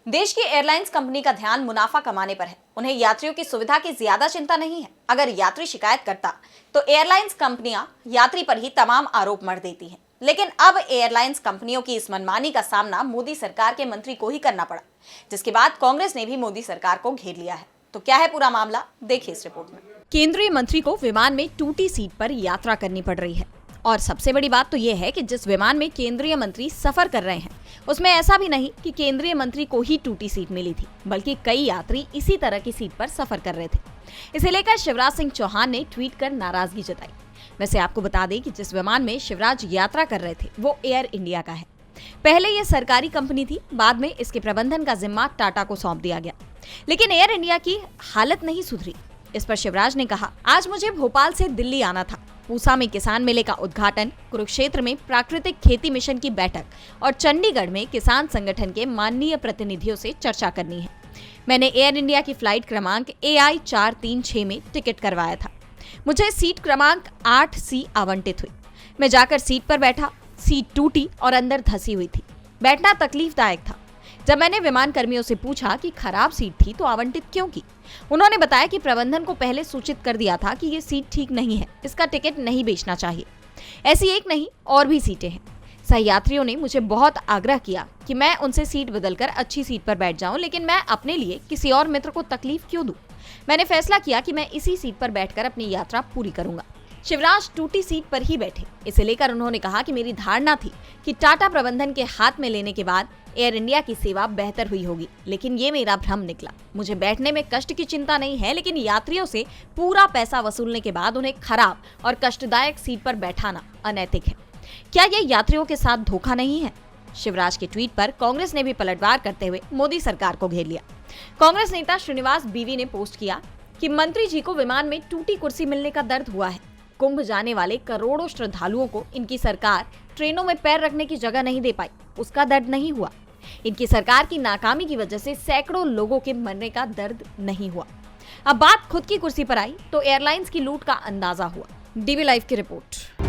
देश की airlines company का ध्यान मुनाफा कमाने पर है। उन्हें यात्रियों की सुविधा की ज्यादा चिंता नहीं है। अगर यात्री शिकायत करता तो एयरलाइंस कंपनियां यात्री पर ही तमाम आरोप मढ़ देती हैं। लेकिन अब एयरलाइंस कंपनियों की इस मनमानी का सामना मोदी सरकार के मंत्री को ही करना पड़ा, जिसके बाद कांग्रेस ने भी मोदी सरकार को घेर लिया है। तो क्या है पूरा मामला, देखिए इस रिपोर्ट में। केंद्रीय मंत्री को विमान में टूटी सीट पर यात्रा करनी पड़ रही है। और सबसे बड़ी बात तो यह है कि जिस विमान में केंद्रीय मंत्री सफर कर रहे हैं उसमें ऐसा भी नहीं कि केंद्रीय मंत्री को ही टूटी सीट मिली थी, बल्कि कई यात्री इसी तरह की सीट पर सफर कर रहे थे। इसे लेकर शिवराज सिंह चौहान ने ट्वीट कर नाराजगी जताई। वैसे आपको बता दें कि जिस विमान में शिवराज यात्रा कर रहे थे वो एयर इंडिया का है। पहले ये सरकारी कंपनी थी, बाद में इसके प्रबंधन का जिम्मा टाटा को सौंप दिया गया। लेकिन एयर इंडिया की हालत नहीं सुधरी। इस पर शिवराज ने कहा, आज मुझे भोपाल से दिल्ली आना था। पूसा में किसान मेले का उद्घाटन, कुरुक्षेत्र में प्राकृतिक खेती मिशन की बैठक और चंडीगढ़ में किसान संगठन के माननीय प्रतिनिधियों से चर्चा करनी है। मैंने एयर इंडिया की फ्लाइट क्रमांक AI 436 में टिकट करवाया था। मुझे सीट क्रमांक 8C आवंटित हुई। मैं जाकर सीट पर बैठा, सीट टूटी और अंदर धंसी हुई थी। बैठना तकलीफदायक था। जब मैंने विमान कर्मियों से पूछा कि खराब सीट थी तो आवंटित क्यों की, उन्होंने बताया कि प्रबंधन को पहले सूचित कर दिया था कि ये सीट ठीक नहीं है, इसका टिकट नहीं बेचना चाहिए। ऐसी एक नहीं और भी सीटें हैं। सहयात्रियों ने मुझे बहुत आग्रह किया कि मैं उनसे सीट बदलकर अच्छी सीट पर बैठ जाऊं, लेकिन मैं अपने लिए किसी और मित्र को तकलीफ क्यों दूं? मैंने फैसला किया कि मैं इसी सीट पर बैठकर अपनी यात्रा पूरी करूंगा। शिवराज टूटी सीट पर ही बैठे। इसे लेकर उन्होंने कहा कि मेरी धारणा थी कि टाटा प्रबंधन के हाथ में लेने के बाद एयर इंडिया की सेवा बेहतर हुई होगी, लेकिन ये मेरा भ्रम निकला। मुझे बैठने में कष्ट की चिंता नहीं है, लेकिन यात्रियों से पूरा पैसा वसूलने के बाद उन्हें खराब और कष्टदायक सीट पर बैठाना अनैतिक है। क्या ये यात्रियों के साथ धोखा नहीं है? शिवराज के ट्वीट पर कांग्रेस ने भी पलटवार करते हुए मोदी सरकार को घेर लिया। कांग्रेस नेता श्रीनिवास बीवी ने पोस्ट किया कि मंत्री जी को विमान में टूटी कुर्सी मिलने का दर्द हुआ है। कुंभ जाने वाले करोड़ों श्रद्धालुओं को इनकी सरकार ट्रेनों में पैर रखने की जगह नहीं दे पाई, उसका दर्द नहीं हुआ। इनकी सरकार की नाकामी की वजह से सैकड़ों लोगों के मरने का दर्द नहीं हुआ। अब बात खुद की कुर्सी पर आई तो एयरलाइंस की लूट का अंदाजा हुआ। DB लाइव की रिपोर्ट।